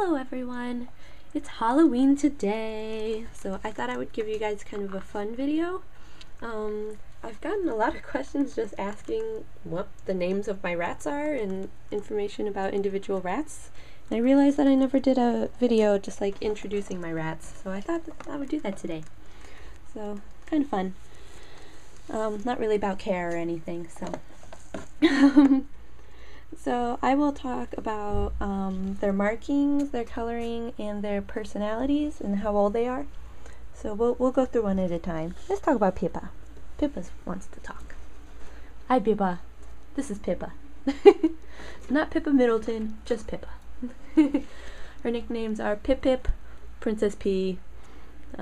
Hello everyone! It's Halloween today, so I thought I would give you guys kind of a fun video. I've gotten a lot of questions just asking what the names of my rats are and information about individual rats. And I realized that I never did a video just like introducing my rats, so I thought that I would do that today. So, kind of fun. Not really about care or anything, so... So I will talk about their markings, their coloring, and their personalities and how old they are. So we'll go through one at a time. Let's talk about Pippa. Pippa wants to talk. Hi Pippa. This is Pippa. Not Pippa Middleton, just Pippa. Her nicknames are Pip Pip, Princess P. She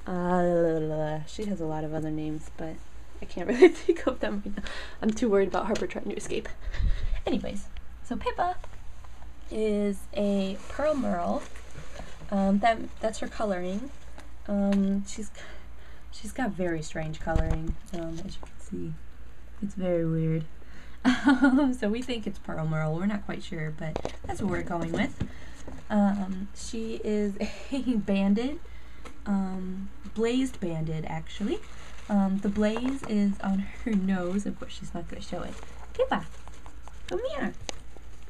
has a lot of other names, but I can't really think of them right now. I'm too worried about Harper trying to escape. Anyways, so Pippa is a Pearl Merle. That's her coloring. She's got very strange coloring. As you can see, it's very weird. So we think it's Pearl Merle. We're not quite sure, but that's what we're going with. She is a banded, blazed banded actually. The blaze is on her nose. Of course, she's not going to show it. Pippa, come here.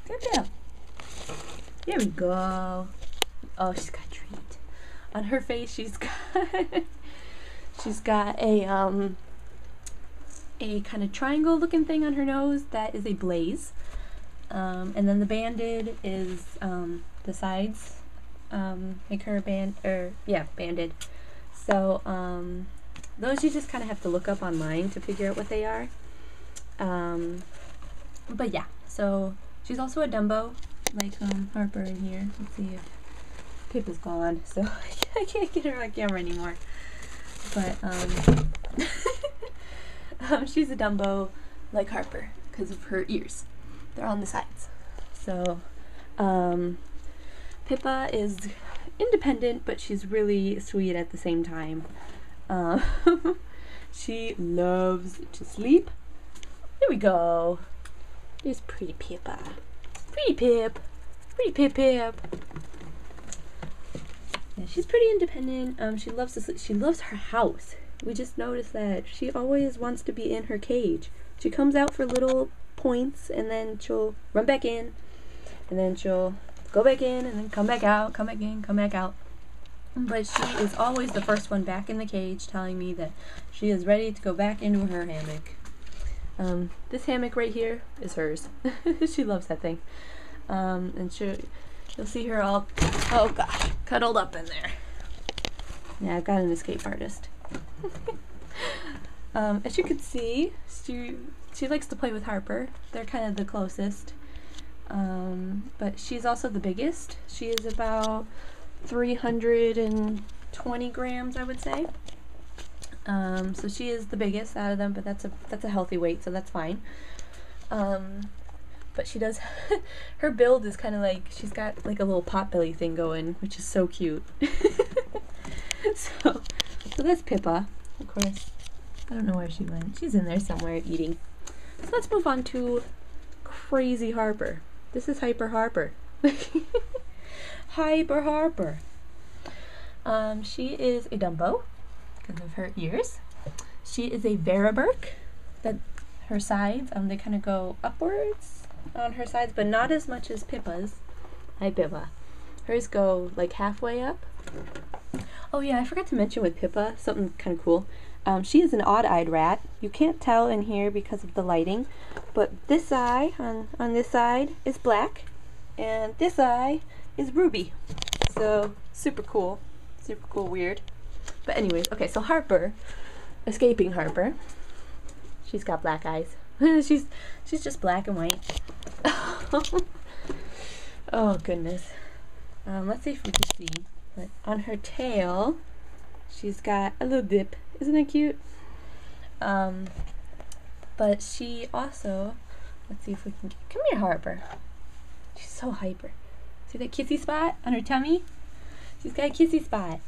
Come here. There we go. Oh, she's got a treat. On her face, she's got a kind of triangle-looking thing on her nose that is a blaze. And then the banded is the sides make her banded. So those you just kind of have to look up online to figure out what they are. But yeah, so she's also a Dumbo, like Harper in here. Let's see if Pippa's gone, so I can't get her on camera anymore. But she's a Dumbo like Harper because of her ears. They're on the sides. So Pippa is independent, but she's really sweet at the same time. She loves to sleep. There we go. There's pretty Pippa. Pretty Pip. Pretty Pip Pip. Yeah, she's pretty independent. She loves to sleep. She loves her house. We just noticed that she always wants to be in her cage. She comes out for little points and then she'll run back in. And then she'll go back in and then come back out, come back in, come back out. But she is always the first one back in the cage, telling me that she is ready to go back into her hammock. This hammock right here is hers. She loves that thing. And you'll see her all, oh gosh, cuddled up in there. Yeah, I've got an escape artist. As you can see, she likes to play with Harper. They're kind of the closest. But she's also the biggest. She is about 320 grams, I would say. So she is the biggest out of them, but that's a healthy weight, so that's fine. But she does her build is kind of like she's got like a little potbelly thing going, which is so cute. so that's Pippa. Of course, I don't know where she went. She's in there somewhere eating. So let's move on to crazy Harper. This is Hyper Harper. Hyper Harper. She is a Dumbo because of her ears. She is a Variberk. That her sides, they kind of go upwards on her sides, but not as much as Pippa's. Hi Pippa. Hers go like halfway up. Oh yeah, I forgot to mention with Pippa something kind of cool. She is an odd-eyed rat. You can't tell in here because of the lighting, but this eye on this side is black, and this eye is ruby. So super cool, weird. But anyways, okay, so Harper, escaping Harper. She's got black eyes. she's just black and white. Oh goodness. Let's see if we can see. But on her tail, she's got a little dip. Isn't that cute? But she also, let's see if we can come here, Harper. She's so hyper. See that kissy spot on her tummy? She's got a kissy spot.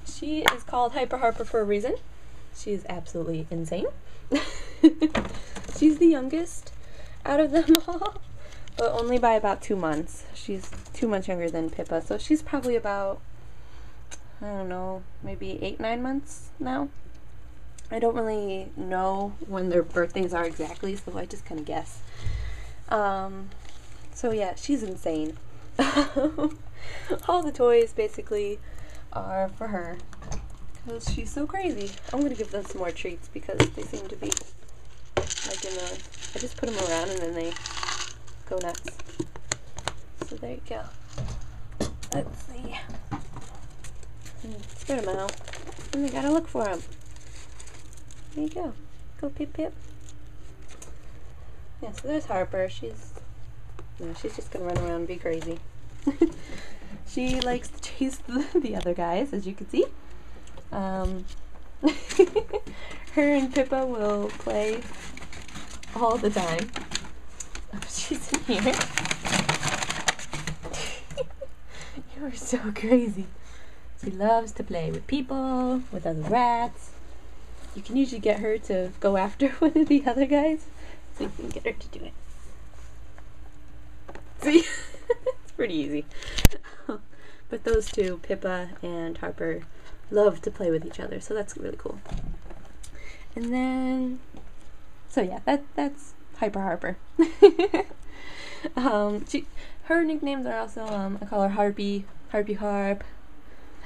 She is called Hyper Harper for a reason. She is absolutely insane. She's the youngest out of them all. but only by about 2 months. She's 2 months younger than Pippa, so she's probably about, I don't know, maybe 8, 9 months now. I don't really know when their birthdays are exactly, so I just kind of guess. So yeah, she's insane. All the toys basically are for her because she's so crazy. I'm gonna give them some more treats because they seem to be like in the, I just put them around and then they go nuts. So there you go. Let's see. Spread them out. And we gotta look for them. There you go. Go Pip Pip. Yeah, so there's Harper. She's just gonna run around and be crazy. She likes to chase the other guys, as you can see. Her and Pippa will play all the time. Oh, she's in here. You are so crazy. She loves to play with people, with other rats. You can usually get her to go after one of the other guys, so you can get her to do it. See? It's pretty easy. But those two, Pippa and Harper, love to play with each other, so that's really cool. And then, so yeah, that's Harper. Her nicknames are also, I call her Harpy Harp.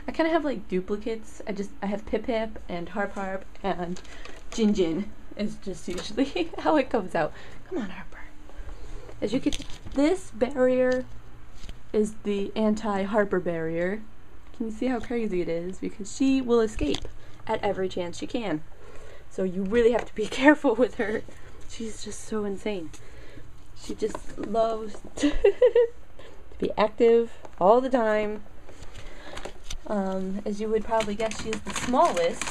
I kind of have like duplicates. I have Pip Pip and Harp and Gin is just usually how it comes out. Come on, Harper. As you can see, this barrier is the anti-Harper barrier. Can you see how crazy it is? Because she will escape at every chance she can. So you really have to be careful with her. She's just so insane. She just loves to be active all the time. As you would probably guess, she is the smallest.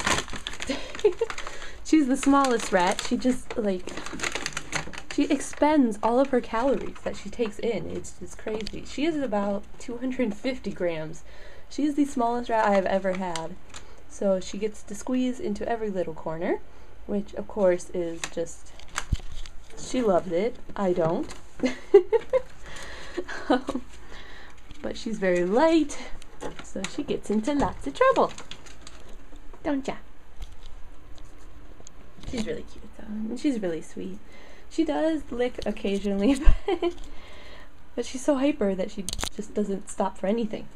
She's the smallest rat. She just, like, she expends all of her calories that she takes in. It's just crazy. She is about 250 grams. She is the smallest rat I have ever had. So she gets to squeeze into every little corner, which, of course, is just, she loves it. I don't. But she's very light. So she gets into lots of trouble. Don't ya? She's really cute though. And she's really sweet. She does lick occasionally, but she's so hyper that she just doesn't stop for anything.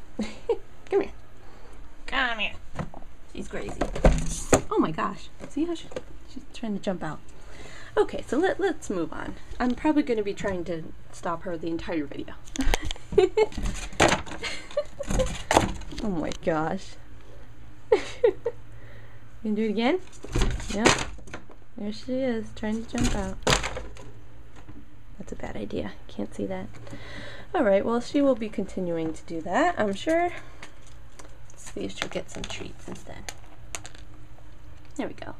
Come here. Come here. She's crazy. Oh my gosh. See how she's trying to jump out. Okay, so let's move on. I'm probably going to be trying to stop her the entire video. Oh my gosh. You gonna do it again? Yep. There she is, trying to jump out. That's a bad idea. Can't see that. Alright, well, she will be continuing to do that, I'm sure. Let's see if she'll get some treats instead. There we go.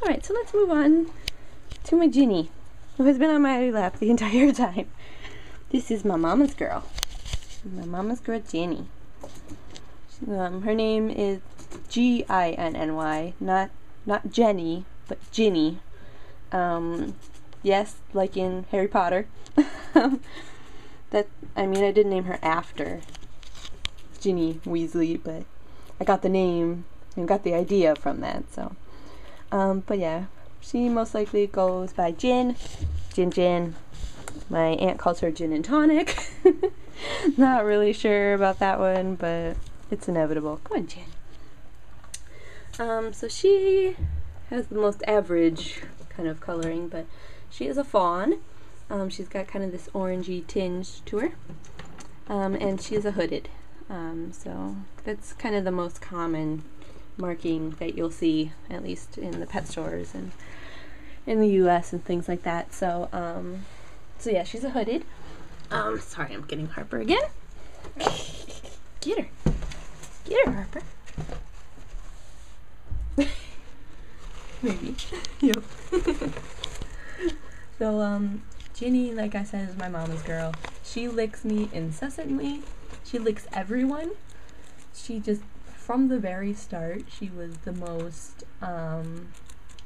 Alright, so let's move on to my Ginny, who has been on my lap the entire time. This is my mama's girl. My mama's girl, Ginny. Her name is Ginny, not Jenny, but Ginny. Yes, like in Harry Potter. I didn't name her after Ginny Weasley, but I got the name and got the idea from that, so. But yeah, she most likely goes by Gin. My aunt calls her Gin and Tonic. Not really sure about that one, but it's inevitable. Come on, Jen. So she has the most average kind of coloring, but she is a fawn. She's got kind of this orangey tinge to her. And she is a hooded. So that's kind of the most common marking that you'll see, at least in the pet stores and in the US and things like that. So, so yeah, she's a hooded. Sorry, I'm getting Harper again. Get her. Get her, Harper. Maybe. Yep. So, Ginny, like I said, is my mama's girl. She licks me incessantly. She licks everyone. She just, from the very start, she was the most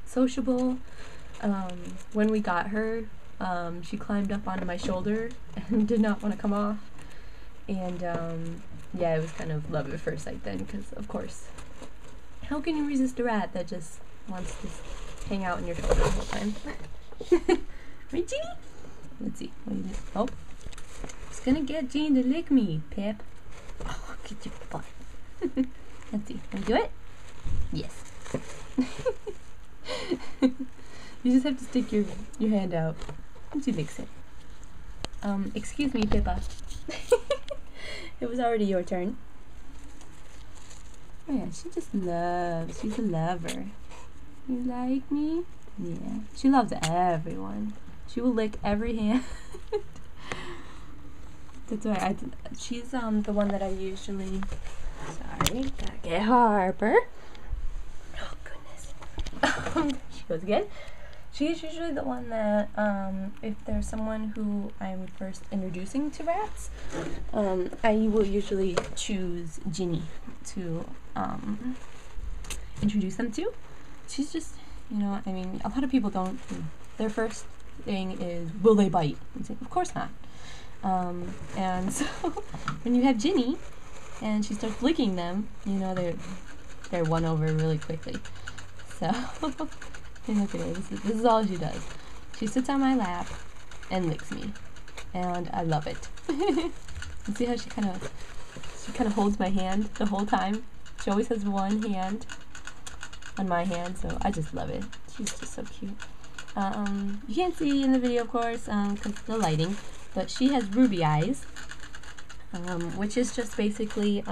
sociable. When we got her, She climbed up onto my shoulder and did not want to come off. And yeah, it was kind of love at first sight then, because of course, how can you resist a rat that just wants to hang out on your shoulder the whole time? Right, Ginny? Let's see. What do you do? Oh, it's gonna get Ginny to lick me, Pip. Oh, get your butt. Let's see. Can we do it? Yes. You just have to stick your hand out and she licks it. Excuse me, Pippa. It was already your turn. Oh yeah, she just loves. She's a lover. You like me? Yeah. She loves everyone. She will lick every hand. That's why she's the one that I usually. Sorry, gotta get Harper. Oh goodness. She goes again. She's usually the one that, if there's someone who I'm first introducing to rats, I will usually choose Ginny to introduce them to. She's just, you know, I mean, a lot of people don't. Their first thing is, will they bite? And say, of course not. And so when you have Ginny and she starts licking them, you know they're won over really quickly. So look at her. This is all she does. She sits on my lap and licks me, and I love it. You see how she kind of holds my hand the whole time. She always has one hand on my hand, so I just love it. She's just so cute. You can't see in the video, of course, because of the lighting, but she has ruby eyes, which is just basically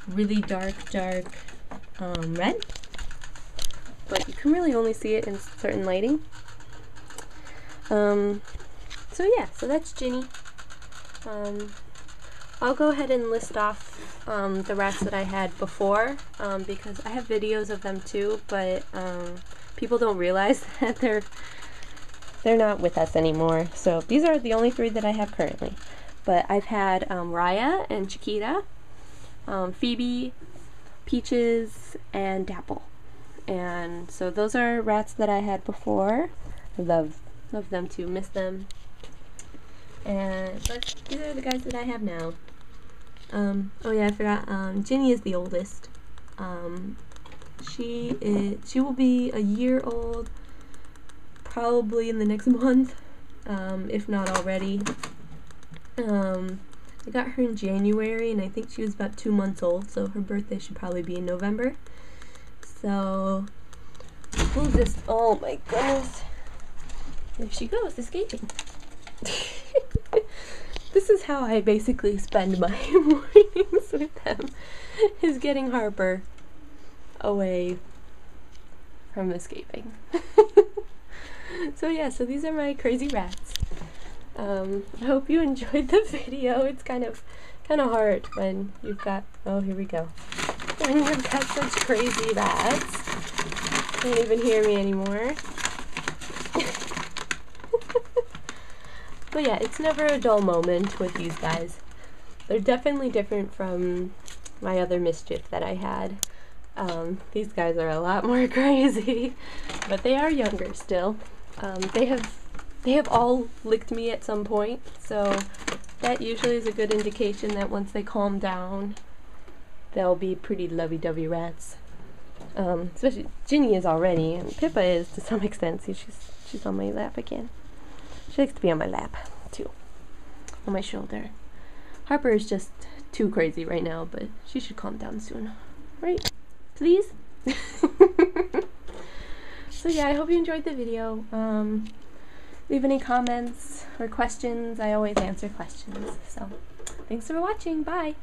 really dark red. But you can really only see it in certain lighting. So yeah, so that's Ginny. I'll go ahead and list off the rats that I had before, because I have videos of them too, but people don't realize that they're not with us anymore. So these are the only 3 that I have currently. But I've had Raya and Chiquita, Phoebe, Peaches, and Dapple. And so those are rats that I had before. I love them too, miss them. But these are the guys that I have now. Oh yeah, I forgot. Ginny is the oldest. She will be a year old probably in the next month, if not already. I got her in January, and I think she was about 2 months old, so her birthday should probably be in November. So we'll just, oh my goodness, there she goes, escaping. This is how I basically spend my mornings with them, is getting Harper away from escaping. So yeah, so these are my crazy rats. I hope you enjoyed the video. It's kind of hard when you've got, oh here we go, when you've got such crazy rats. Can't even hear me anymore. But yeah, it's never a dull moment with these guys. They're definitely different from my other mischief that I had. These guys are a lot more crazy, but they are younger still. They have all licked me at some point, so that usually is a good indication that once they calm down, they'll be pretty lovey-dovey rats. Especially Ginny is already, and Pippa is to some extent. See, she's on my lap again. She likes to be on my lap too, on my shoulder. Harper is just too crazy right now, but she should calm down soon, right? Please. So yeah, I hope you enjoyed the video. Leave any comments or questions. I always answer questions. So thanks for watching. Bye.